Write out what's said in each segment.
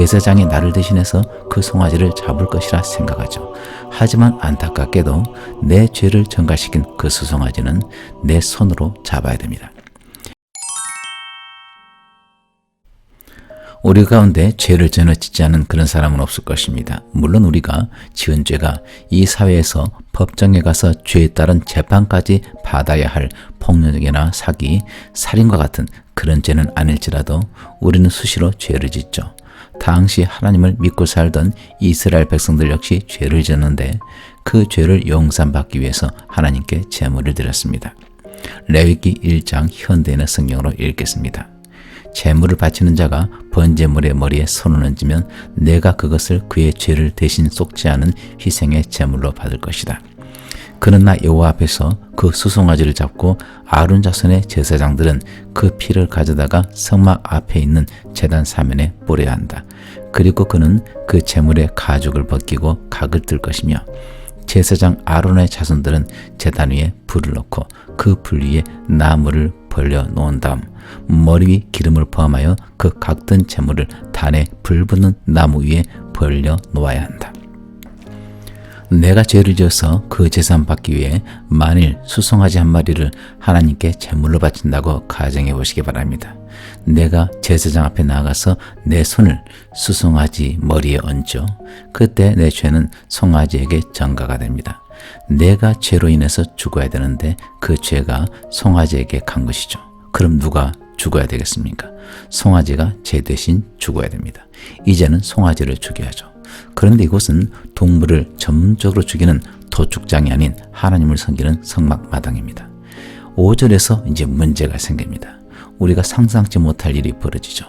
제사장이 나를 대신해서 그 송아지를 잡을 것이라 생각하죠. 하지만 안타깝게도 내 죄를 전가시킨 그 수송아지는 내 손으로 잡아야 됩니다. 우리 가운데 죄를 전혀 짓지 않은 그런 사람은 없을 것입니다. 물론 우리가 지은 죄가 이 사회에서 법정에 가서 죄에 따른 재판까지 받아야 할 폭력이나 사기, 살인과 같은 그런 죄는 아닐지라도 우리는 수시로 죄를 짓죠. 당시 하나님을 믿고 살던 이스라엘 백성들 역시 죄를 지었는데 그 죄를 용서받기 위해서 하나님께 제물을 드렸습니다. 레위기 1장 현대인의 성경으로 읽겠습니다. 제물을 바치는 자가 번제물의 머리에 손을 얹으면 내가 그것을 그의 죄를 대신 쏟지 않은 희생의 제물로 받을 것이다. 그는 나 여호와 앞에서 그 수송아지를 잡고 아론 자손의 제사장들은 그 피를 가져다가 성막 앞에 있는 제단 사면에 뿌려야 한다. 그리고 그는 그 제물의 가죽을 벗기고 각을 뜰 것이며 제사장 아론의 자손들은 제단 위에 불을 넣고 그 불 위에 나무를 벌려 놓은 다음 머리 위 기름을 포함하여 그 각든 제물을 단에 불 붙는 나무 위에 벌려 놓아야 한다. 내가 죄를 지어서 그 제산 받기 위해 만일 수송아지 한 마리를 하나님께 제물로 바친다고 가정해 보시기 바랍니다. 내가 제사장 앞에 나아가서 내 손을 수송아지 머리에 얹어 그때 내 죄는 송아지에게 전가가 됩니다. 내가 죄로 인해서 죽어야 되는데 그 죄가 송아지에게 간 것이죠. 그럼 누가 죽어야 되겠습니까? 송아지가 죄 대신 죽어야 됩니다. 이제는 송아지를 죽여야죠. 그런데 이곳은 동물을 전문적으로 죽이는 도축장이 아닌 하나님을 섬기는 성막 마당입니다. 5절에서 이제 문제가 생깁니다. 우리가 상상치 못할 일이 벌어지죠.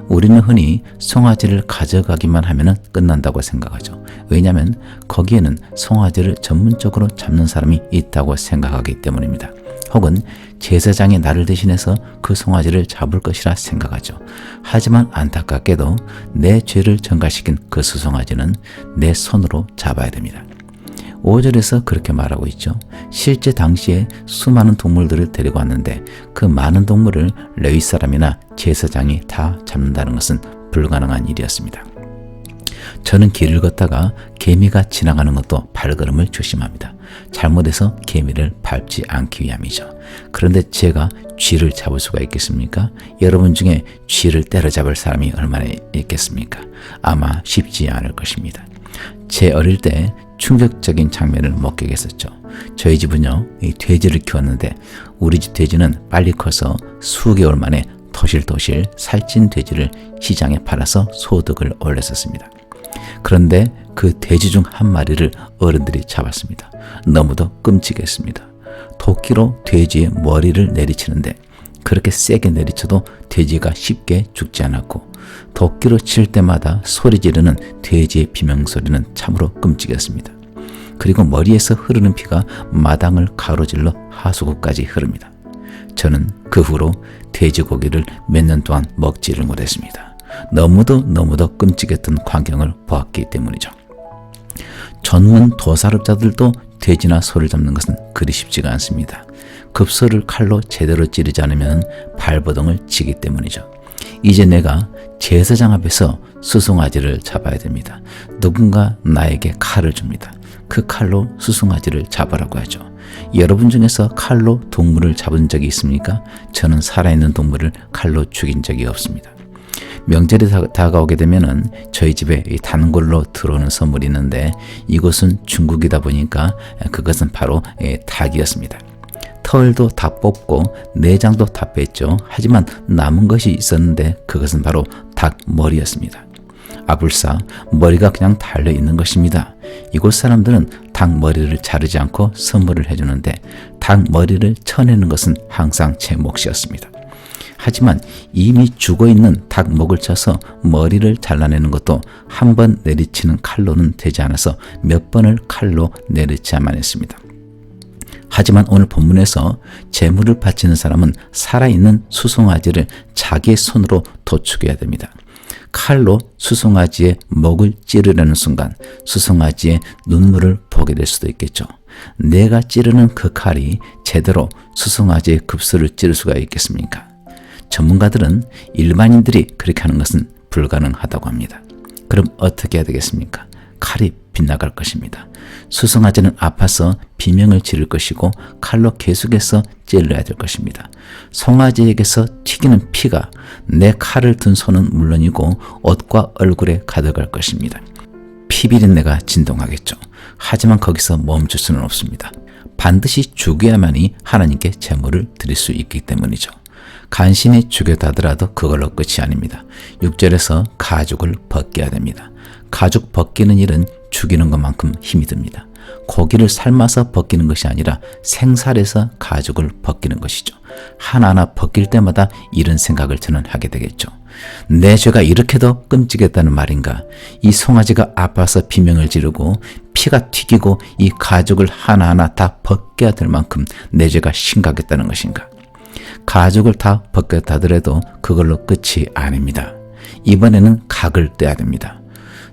우리는 흔히 송아지를 가져가기만 하면 끝난다고 생각하죠. 왜냐하면 거기에는 송아지를 전문적으로 잡는 사람이 있다고 생각하기 때문입니다. 혹은 제사장이 나를 대신해서 그 송아지를 잡을 것이라 생각하죠. 하지만 안타깝게도 내 죄를 전가시킨 그 수송아지는 내 손으로 잡아야 됩니다. 5절에서 그렇게 말하고 있죠. 실제 당시에 수많은 동물들을 데리고 왔는데 그 많은 동물을 레위 사람이나 제사장이 다 잡는다는 것은 불가능한 일이었습니다. 저는 길을 걷다가 개미가 지나가는 것도 발걸음을 조심합니다. 잘못해서 개미를 밟지 않기 위함이죠. 그런데 제가 쥐를 잡을 수가 있겠습니까? 여러분 중에 쥐를 때려잡을 사람이 얼마나 있겠습니까? 아마 쉽지 않을 것입니다. 제 어릴 때 충격적인 장면을 목격했었죠. 저희 집은요, 이 돼지를 키웠는데 우리 집 돼지는 빨리 커서 수개월 만에 토실토실 살찐 돼지를 시장에 팔아서 소득을 올렸었습니다. 그런데 그 돼지 중 한 마리를 어른들이 잡았습니다. 너무도 끔찍했습니다. 도끼로 돼지의 머리를 내리치는데 그렇게 세게 내리쳐도 돼지가 쉽게 죽지 않았고 도끼로 칠 때마다 소리 지르는 돼지의 비명소리는 참으로 끔찍했습니다. 그리고 머리에서 흐르는 피가 마당을 가로질러 하수구까지 흐릅니다. 저는 그 후로 돼지고기를 몇 년 동안 먹지를 못했습니다. 너무도 끔찍했던 광경을 보았기 때문이죠. 전문 도살업자들도 돼지나 소를 잡는 것은 그리 쉽지가 않습니다. 급소를 칼로 제대로 찌르지 않으면 발버둥을 치기 때문이죠. 이제 내가 제사장 앞에서 수송아지를 잡아야 됩니다. 누군가 나에게 칼을 줍니다. 그 칼로 수송아지를 잡으라고 하죠. 여러분 중에서 칼로 동물을 잡은 적이 있습니까? 저는 살아있는 동물을 칼로 죽인 적이 없습니다. 명절이 다가오게 되면은 저희 집에 단골로 들어오는 선물이 있는데 이곳은 중국이다 보니까 그것은 바로 닭이었습니다. 털도 다 뽑고 내장도 다 뺐죠. 하지만 남은 것이 있었는데 그것은 바로 닭 머리였습니다. 아불싸 머리가 그냥 달려 있는 것입니다. 이곳 사람들은 닭 머리를 자르지 않고 선물을 해주는데 닭 머리를 쳐내는 것은 항상 제 몫이었습니다. 하지만 이미 죽어있는 닭 목을 쳐서 머리를 잘라내는 것도 한 번 내리치는 칼로는 되지 않아서 몇 번을 칼로 내리쳐야만 했습니다. 하지만 오늘 본문에서 제물을 바치는 사람은 살아있는 수송아지를 자기의 손으로 도축해야 됩니다. 칼로 수송아지의 목을 찌르려는 순간 수송아지의 눈물을 보게 될 수도 있겠죠. 내가 찌르는 그 칼이 제대로 수송아지의 급소를 찌를 수가 있겠습니까? 전문가들은 일반인들이 그렇게 하는 것은 불가능하다고 합니다. 그럼 어떻게 해야 되겠습니까? 칼이 빗나갈 것입니다. 수송아지는 아파서 비명을 지를 것이고 칼로 계속해서 찔러야 될 것입니다. 송아지에게서 튀기는 피가 내 칼을 든 손은 물론이고 옷과 얼굴에 가득할 것입니다. 피비린내가 진동하겠죠. 하지만 거기서 멈출 수는 없습니다. 반드시 죽여야만이 하나님께 제물을 드릴 수 있기 때문이죠. 간신히 죽였다 하더라도 그걸로 끝이 아닙니다. 6절에서 가죽을 벗겨야 됩니다. 가죽 벗기는 일은 죽이는 것만큼 힘이 듭니다. 고기를 삶아서 벗기는 것이 아니라 생살에서 가죽을 벗기는 것이죠. 하나하나 벗길 때마다 이런 생각을 저는 하게 되겠죠. 내 죄가 이렇게도 끔찍했다는 말인가? 이 송아지가 아파서 비명을 지르고 피가 튀기고 이 가죽을 하나하나 다 벗겨야 될 만큼 내 죄가 심각했다는 것인가? 가죽을 다 벗겼다 하더라도 그걸로 끝이 아닙니다. 이번에는 각을 떼야 됩니다.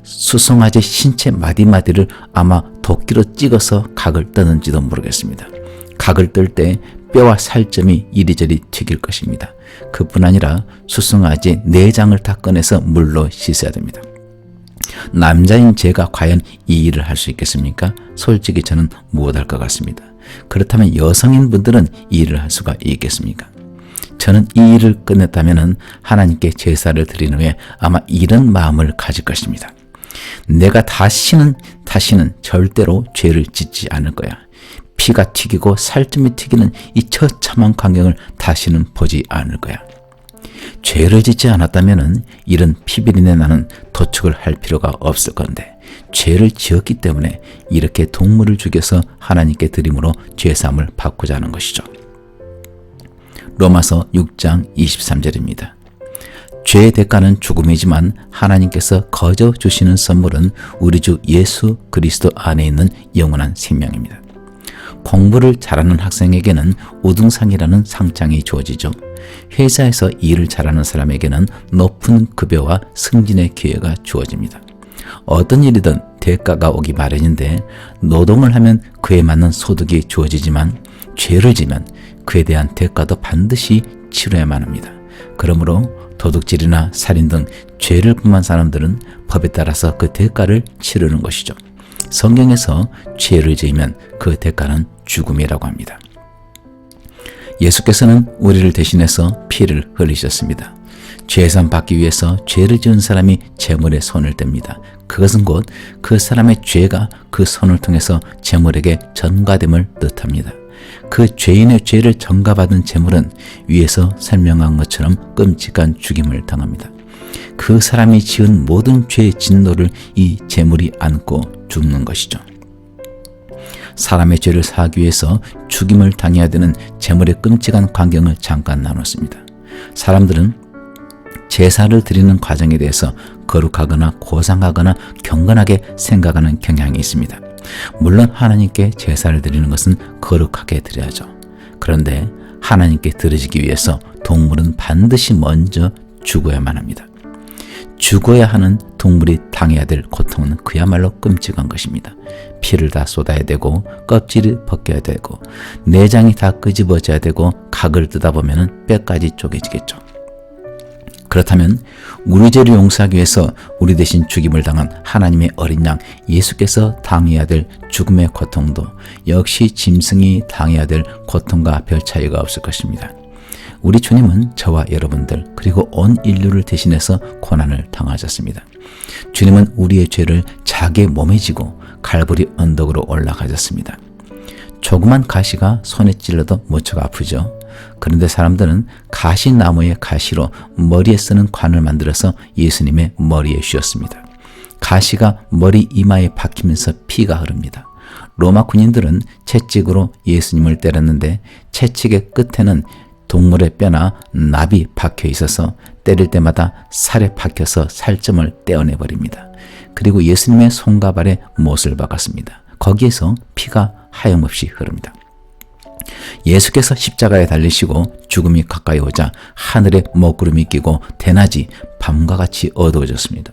수송아지 신체 마디마디를 아마 도끼로 찍어서 각을 뜨는지도 모르겠습니다. 각을 뜰 때 뼈와 살점이 이리저리 튀길 것입니다. 그뿐 아니라 수송아지 내장을 다 꺼내서 물로 씻어야 됩니다. 남자인 제가 과연 이 일을 할 수 있겠습니까? 솔직히 저는 못할 것 같습니다. 그렇다면 여성인 분들은 이 일을 할 수가 있겠습니까? 저는 이 일을 끝냈다면 하나님께 제사를 드린 후에 아마 이런 마음을 가질 것입니다. 내가 다시는 절대로 죄를 짓지 않을 거야. 피가 튀기고 살점이 튀기는 이 처참한 광경을 다시는 보지 않을 거야. 죄를 짓지 않았다면 이런 피비린내 나는 도축을 할 필요가 없을 건데 죄를 지었기 때문에 이렇게 동물을 죽여서 하나님께 드림으로 죄사함을 받고자 하는 것이죠. 로마서 6장 23절입니다. 죄의 대가는 죽음이지만 하나님께서 거저 주시는 선물은 우리 주 예수 그리스도 안에 있는 영원한 생명입니다. 공부를 잘하는 학생에게는 우등상이라는 상장이 주어지죠. 회사에서 일을 잘하는 사람에게는 높은 급여와 승진의 기회가 주어집니다. 어떤 일이든 대가가 오기 마련인데 노동을 하면 그에 맞는 소득이 주어지지만 죄를 지면 그에 대한 대가도 반드시 치러야만 합니다. 그러므로 도둑질이나 살인 등 죄를 범한 사람들은 법에 따라서 그 대가를 치르는 것이죠. 성경에서 죄를 지으면 그 대가는 죽음이라고 합니다. 예수께서는 우리를 대신해서 피를 흘리셨습니다. 죄산 받기 위해서 죄를 지은 사람이 제물에 손을 댑니다. 그것은 곧 그 사람의 죄가 그 손을 통해서 제물에게 전가됨을 뜻합니다. 그 죄인의 죄를 전가받은 제물은 위에서 설명한 것처럼 끔찍한 죽임을 당합니다. 그 사람이 지은 모든 죄의 진노를 이 제물이 안고 죽는 것이죠. 사람의 죄를 사하기 위해서 죽임을 당해야 되는 제물의 끔찍한 광경을 잠깐 나눴습니다. 사람들은 제사를 드리는 과정에 대해서 거룩하거나 고상하거나 경건하게 생각하는 경향이 있습니다. 물론 하나님께 제사를 드리는 것은 거룩하게 드려야죠. 그런데 하나님께 드려지기 위해서 동물은 반드시 먼저 죽어야만 합니다. 죽어야 하는 동물이 당해야 될 고통은 그야말로 끔찍한 것입니다. 피를 다 쏟아야 되고 껍질을 벗겨야 되고 내장이 다 끄집어져야 되고 각을 뜯다 보면 뼈까지 쪼개지겠죠. 그렇다면 우리 죄를 용서하기 위해서 우리 대신 죽임을 당한 하나님의 어린 양 예수께서 당해야 될 죽음의 고통도 역시 짐승이 당해야 될 고통과 별 차이가 없을 것입니다. 우리 주님은 저와 여러분들 그리고 온 인류를 대신해서 고난을 당하셨습니다. 주님은 우리의 죄를 자기의 몸에 지고 갈보리 언덕으로 올라가셨습니다. 조그만 가시가 손에 찔러도 무척 아프죠. 그런데 사람들은 가시나무의 가시로 머리에 쓰는 관을 만들어서 예수님의 머리에 씌웠습니다. 가시가 머리 이마에 박히면서 피가 흐릅니다. 로마 군인들은 채찍으로 예수님을 때렸는데 채찍의 끝에는 동물의 뼈나 납이 박혀 있어서 때릴 때마다 살에 박혀서 살점을 떼어내버립니다. 그리고 예수님의 손과 발에 못을 박았습니다. 거기에서 피가 하염없이 흐릅니다. 예수께서 십자가에 달리시고 죽음이 가까이 오자 하늘에 먹구름이 끼고 대낮이 밤과 같이 어두워졌습니다.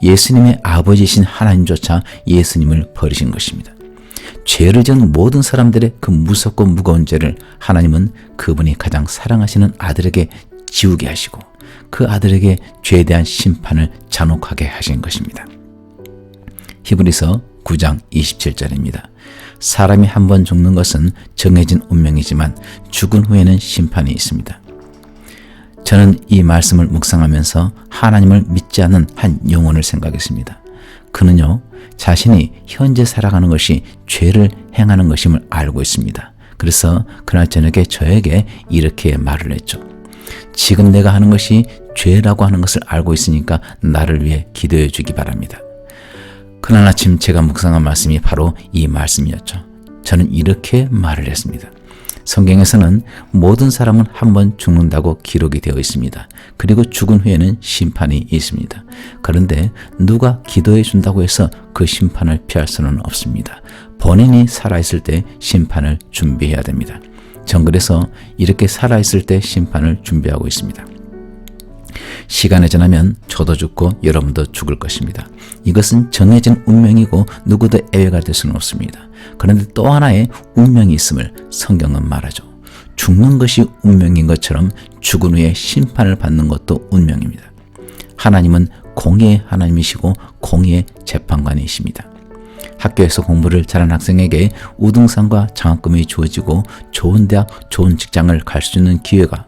예수님의 아버지이신 하나님조차 예수님을 버리신 것입니다. 죄를 지은 모든 사람들의 그 무섭고 무거운 죄를 하나님은 그분이 가장 사랑하시는 아들에게 지우게 하시고 그 아들에게 죄에 대한 심판을 잔혹하게 하신 것입니다. 히브리서 9장 27절입니다. 사람이 한 번 죽는 것은 정해진 운명이지만 죽은 후에는 심판이 있습니다. 저는 이 말씀을 묵상하면서 하나님을 믿지 않는 한 영혼을 생각했습니다. 그는요, 자신이 현재 살아가는 것이 죄를 행하는 것임을 알고 있습니다. 그래서 그날 저녁에 저에게 이렇게 말을 했죠. 지금 내가 하는 것이 죄라고 하는 것을 알고 있으니까 나를 위해 기도해 주기 바랍니다. 그날 아침 제가 묵상한 말씀이 바로 이 말씀이었죠. 저는 이렇게 말을 했습니다. 성경에서는 모든 사람은 한 번 죽는다고 기록이 되어 있습니다. 그리고 죽은 후에는 심판이 있습니다. 그런데 누가 기도해 준다고 해서 그 심판을 피할 수는 없습니다. 본인이 살아있을 때 심판을 준비해야 됩니다. 전 그래서 이렇게 살아있을 때 심판을 준비하고 있습니다. 시간이 지나면 저도 죽고 여러분도 죽을 것입니다. 이것은 정해진 운명이고 누구도 예외가 될 수는 없습니다. 그런데 또 하나의 운명이 있음을 성경은 말하죠. 죽는 것이 운명인 것처럼 죽은 후에 심판을 받는 것도 운명입니다. 하나님은 공의의 하나님이시고 공의의 재판관이십니다. 학교에서 공부를 잘한 학생에게 우등상과 장학금이 주어지고 좋은 대학, 좋은 직장을 갈 수 있는 기회가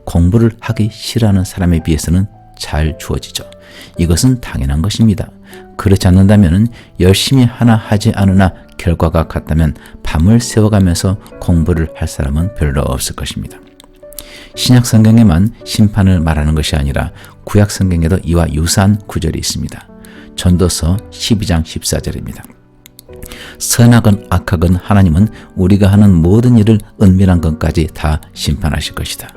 공부를 하기 싫어하는 사람에 비해서는 잘 주어지죠. 이것은 당연한 것입니다. 그렇지 않는다면 열심히 하나 하지 않으나 결과가 같다면 밤을 새워가면서 공부를 할 사람은 별로 없을 것입니다. 신약 성경에만 심판을 말하는 것이 아니라 구약 성경에도 이와 유사한 구절이 있습니다. 전도서 12장 14절입니다. 선하건 악하건 하나님은 우리가 하는 모든 일을 은밀한 것까지 다 심판하실 것이다.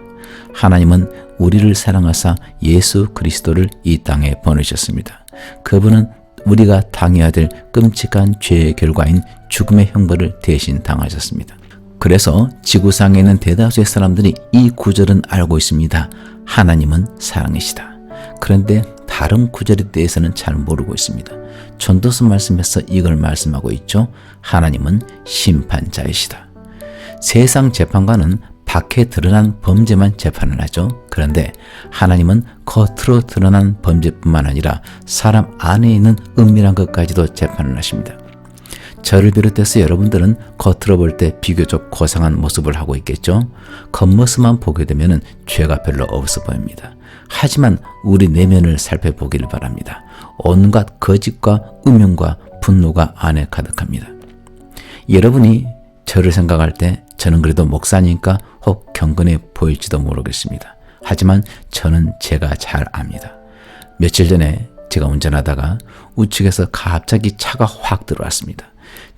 하나님은 우리를 사랑하사 예수 그리스도를 이 땅에 보내셨습니다. 그분은 우리가 당해야 될 끔찍한 죄의 결과인 죽음의 형벌을 대신 당하셨습니다. 그래서 지구상에 있는 대다수의 사람들이 이 구절은 알고 있습니다. 하나님은 사랑이시다. 그런데 다른 구절에 대해서는 잘 모르고 있습니다. 전도서 말씀에서 이걸 말씀하고 있죠. 하나님은 심판자이시다. 세상 재판관은 밖에 드러난 범죄만 재판을 하죠. 그런데 하나님은 겉으로 드러난 범죄뿐만 아니라 사람 안에 있는 은밀한 것까지도 재판을 하십니다. 저를 비롯해서 여러분들은 겉으로 볼 때 비교적 고상한 모습을 하고 있겠죠. 겉모습만 보게 되면 죄가 별로 없어 보입니다. 하지만 우리 내면을 살펴보기를 바랍니다. 온갖 거짓과 음흉과 분노가 안에 가득합니다. 여러분이 저를 생각할 때 저는 그래도 목사니까 혹 경건해 보일지도 모르겠습니다. 하지만 저는 제가 잘 압니다. 며칠 전에 제가 운전하다가 우측에서 갑자기 차가 확 들어왔습니다.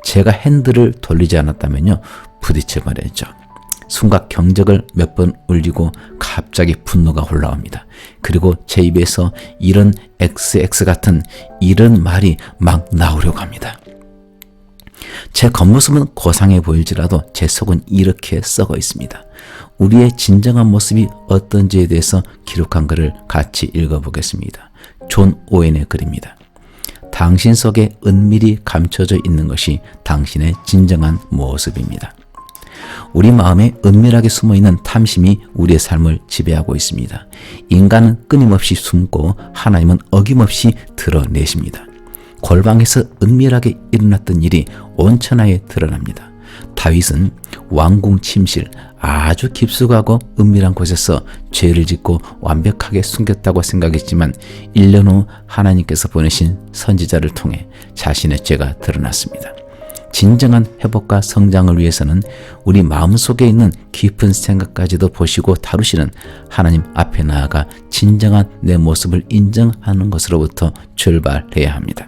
제가 핸들을 돌리지 않았다면요 부딪힐 뻔했죠. 순간 경적을 몇 번 울리고 갑자기 분노가 올라옵니다. 그리고 제 입에서 이런 XX 같은 이런 말이 막 나오려고 합니다. 제 겉모습은 고상해 보일지라도 제 속은 이렇게 썩어 있습니다. 우리의 진정한 모습이 어떤지에 대해서 기록한 글을 같이 읽어보겠습니다. 존 오웬의 글입니다. 당신 속에 은밀히 감춰져 있는 것이 당신의 진정한 모습입니다. 우리 마음에 은밀하게 숨어있는 탐심이 우리의 삶을 지배하고 있습니다. 인간은 끊임없이 숨고 하나님은 어김없이 드러내십니다. 골방에서 은밀하게 일어났던 일이 온천하에 드러납니다. 다윗은 왕궁 침실 아주 깊숙하고 은밀한 곳에서 죄를 짓고 완벽하게 숨겼다고 생각했지만 1년 후 하나님께서 보내신 선지자를 통해 자신의 죄가 드러났습니다. 진정한 회복과 성장을 위해서는 우리 마음속에 있는 깊은 생각까지도 보시고 다루시는 하나님 앞에 나아가 진정한 내 모습을 인정하는 것으로부터 출발해야 합니다.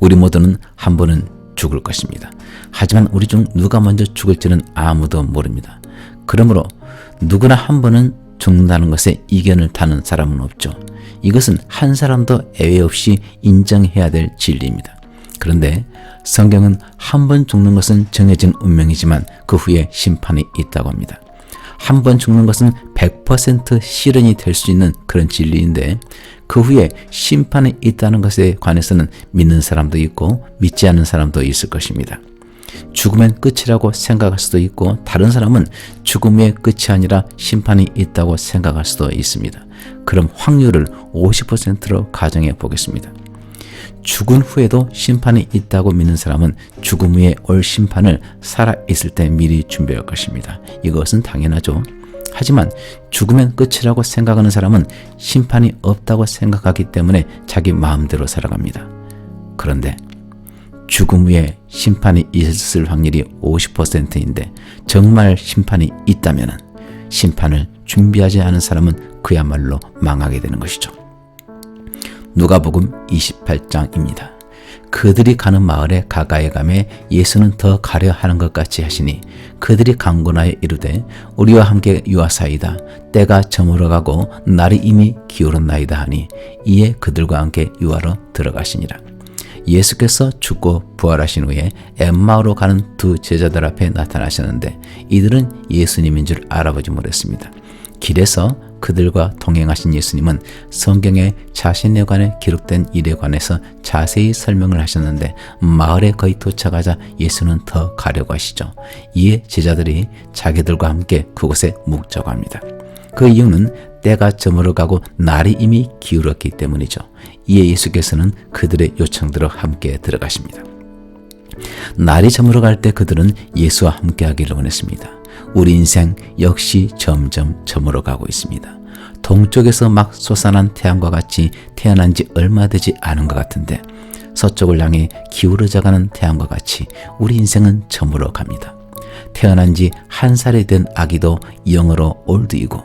우리 모두는 한 번은 죽을 것입니다. 하지만 우리 중 누가 먼저 죽을지는 아무도 모릅니다. 그러므로 누구나 한 번은 죽는다는 것에 이견을 다는 사람은 없죠. 이것은 한 사람도 예외 없이 인정해야 될 진리입니다. 그런데 성경은 한 번 죽는 것은 정해진 운명이지만 그 후에 심판이 있다고 합니다. 한 번 죽는 것은 100% 실현이 될 수 있는 그런 진리인데 그 후에 심판이 있다는 것에 관해서는 믿는 사람도 있고 믿지 않는 사람도 있을 것입니다. 죽으면 끝이라고 생각할 수도 있고 다른 사람은 죽음의 끝이 아니라 심판이 있다고 생각할 수도 있습니다. 그럼 확률을 50%로 가정해 보겠습니다. 죽은 후에도 심판이 있다고 믿는 사람은 죽음 후에 올 심판을 살아있을 때 미리 준비할 것입니다. 이것은 당연하죠. 하지만 죽으면 끝이라고 생각하는 사람은 심판이 없다고 생각하기 때문에 자기 마음대로 살아갑니다. 그런데 죽음 후에 심판이 있을 확률이 50%인데 정말 심판이 있다면 심판을 준비하지 않은 사람은 그야말로 망하게 되는 것이죠. 누가복음 28장입니다. 그들이 가는 마을에 가까이 가매 예수는 더 가려 하는 것 같이 하시니 그들이 강권하여 이르되 우리와 함께 유하사이다. 때가 저물어가고 날이 이미 기울었나이다 하니 이에 그들과 함께 유하로 들어가시니라. 예수께서 죽고 부활하신 후에 엠마오로 가는 두 제자들 앞에 나타나셨는데 이들은 예수님인 줄 알아보지 못했습니다. 길에서 그들과 동행하신 예수님은 성경에 자신에 관해 기록된 일에 관해서 자세히 설명을 하셨는데 마을에 거의 도착하자 예수는 더 가려고 하시죠. 이에 제자들이 자기들과 함께 그곳에 묵자고 합니다. 그 이유는 때가 저물어가고 날이 이미 기울었기 때문이죠. 이에 예수께서는 그들의 요청대로 함께 들어가십니다. 날이 저물어갈 때 그들은 예수와 함께하기를 원했습니다. 우리 인생 역시 점점 저물어가고 있습니다. 동쪽에서 막 솟아난 태양과 같이 태어난 지 얼마 되지 않은 것 같은데 서쪽을 향해 기울어져가는 태양과 같이 우리 인생은 저물어갑니다. 태어난 지 1살이 된 아기도 영어로 올드이고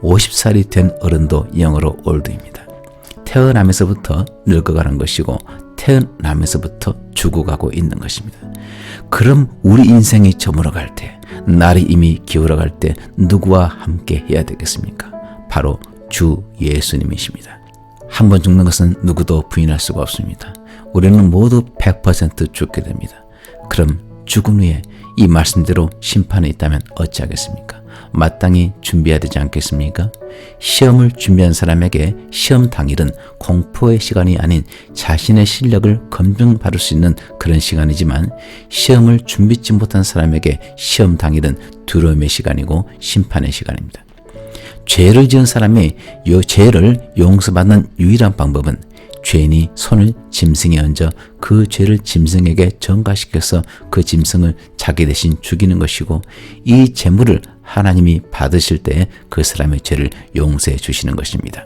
50살이 된 어른도 영어로 올드입니다. 태어나면서부터 늙어가는 것이고 태어나면서부터 죽어가고 있는 것입니다. 그럼 우리 인생이 저물어갈 때, 날이 이미 기울어갈 때 누구와 함께 해야 되겠습니까? 바로 주 예수님이십니다. 한 번 죽는 것은 누구도 부인할 수가 없습니다. 우리는 모두 100% 죽게 됩니다. 그럼 죽은 후에 이 말씀대로 심판이 있다면 어찌하겠습니까? 마땅히 준비해야 되지 않겠습니까? 시험을 준비한 사람에게 시험 당일은 공포의 시간이 아닌 자신의 실력을 검증받을 수 있는 그런 시간이지만 시험을 준비치 못한 사람에게 시험 당일은 두려움의 시간이고 심판의 시간입니다. 죄를 지은 사람이 이 죄를 용서받는 유일한 방법은 죄인이 손을 짐승에 얹어 그 죄를 짐승에게 전가시켜서 그 짐승을 자기 대신 죽이는 것이고 이 제물을 하나님이 받으실 때 그 사람의 죄를 용서해 주시는 것입니다.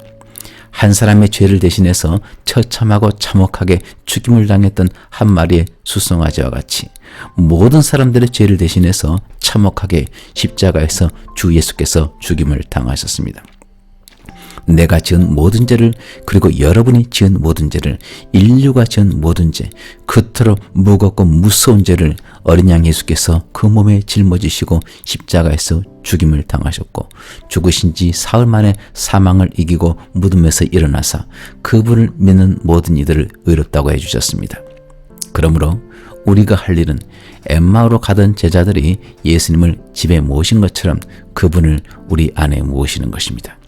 한 사람의 죄를 대신해서 처참하고 참혹하게 죽임을 당했던 한 마리의 수송아지와 같이 모든 사람들의 죄를 대신해서 참혹하게 십자가에서 주 예수께서 죽임을 당하셨습니다. 내가 지은 모든 죄를 그리고 여러분이 지은 모든 죄를 인류가 지은 모든 죄 그토록 무겁고 무서운 죄를 어린 양 예수께서 그 몸에 짊어지시고 십자가에서 죽임을 당하셨고 죽으신 지 사흘 만에 사망을 이기고 무덤에서 일어나사 그분을 믿는 모든 이들을 의롭다고 해주셨습니다. 그러므로 우리가 할 일은 엠마오로 가던 제자들이 예수님을 집에 모신 것처럼 그분을 우리 안에 모시는 것입니다.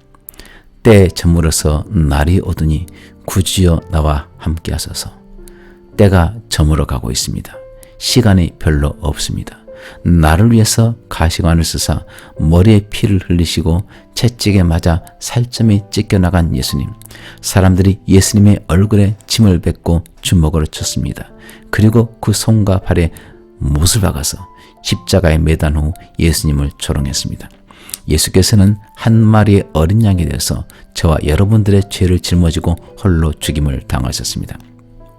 때 저물어서 날이 오더니 구주여 나와 함께 하소서. 때가 저물어 가고 있습니다. 시간이 별로 없습니다. 나를 위해서 가시관을 쓰사 머리에 피를 흘리시고 채찍에 맞아 살점이 찢겨나간 예수님. 사람들이 예수님의 얼굴에 침을 뱉고 주먹으로 쳤습니다. 그리고 그 손과 발에 못을 박아서 십자가에 매단 후 예수님을 조롱했습니다. 예수께서는 한 마리의 어린 양이 되어서 저와 여러분들의 죄를 짊어지고 홀로 죽임을 당하셨습니다.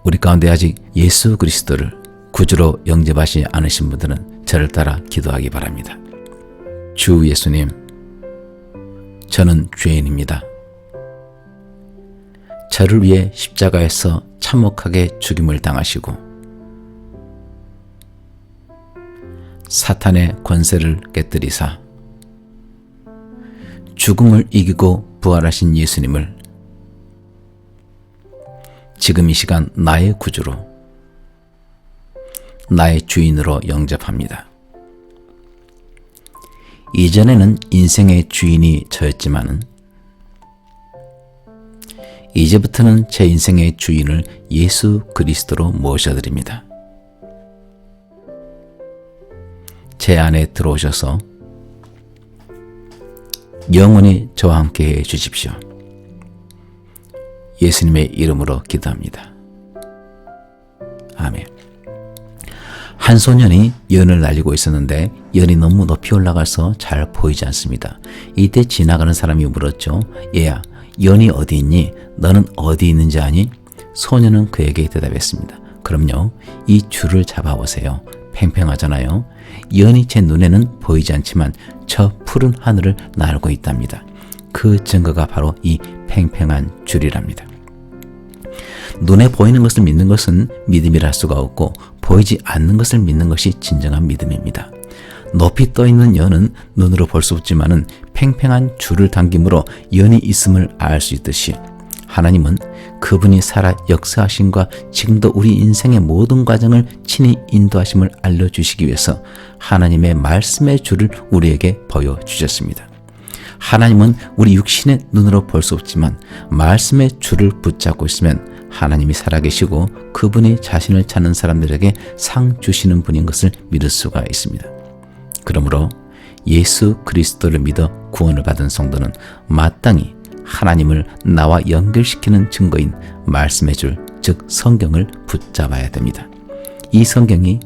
우리 가운데 아직 예수 그리스도를 구주로 영접하지 않으신 분들은 저를 따라 기도하기 바랍니다. 주 예수님, 저는 죄인입니다. 저를 위해 십자가에서 참혹하게 죽임을 당하시고 사탄의 권세를 깨뜨리사 죽음을 이기고 부활하신 예수님을 지금 이 시간 나의 구주로, 나의 주인으로 영접합니다. 이전에는 인생의 주인이 저였지만은 이제부터는 제 인생의 주인을 예수 그리스도로 모셔드립니다. 제 안에 들어오셔서 영원히 저와 함께 해 주십시오. 예수님의 이름으로 기도합니다. 아멘. 한 소년이 연을 날리고 있었는데 연이 너무 높이 올라가서 잘 보이지 않습니다. 이때 지나가는 사람이 물었죠. 얘야, 연이 어디 있니? 너는 어디 있는지 아니? 소년은 그에게 대답했습니다. 그럼요. 이 줄을 잡아보세요. 팽팽하잖아요. 연이 제 눈에는 보이지 않지만 저 푸른 하늘을 날고 있답니다. 그 증거가 바로 이 팽팽한 줄이랍니다. 눈에 보이는 것을 믿는 것은 믿음이라 할 수가 없고 보이지 않는 것을 믿는 것이 진정한 믿음입니다. 높이 떠있는 연은 눈으로 볼 수 없지만은 팽팽한 줄을 당김으로 연이 있음을 알 수 있듯이 하나님은 그분이 살아 역사하심과 지금도 우리 인생의 모든 과정을 친히 인도하심을 알려주시기 위해서 하나님의 말씀의 줄을 우리에게 보여주셨습니다. 하나님은 우리 육신의 눈으로 볼 수 없지만 말씀의 줄을 붙잡고 있으면 하나님이 살아계시고 그분이 자신을 찾는 사람들에게 상 주시는 분인 것을 믿을 수가 있습니다. 그러므로 예수 그리스도를 믿어 구원을 받은 성도는 마땅히 하나님을 나와 연결시키는 증거인 말씀의 줄, 즉 성경을 붙잡아야 됩니다. 이 성경이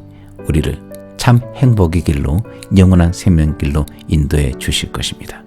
우리를 참 행복의 길로 영원한 생명 길로 인도해 주실 것입니다.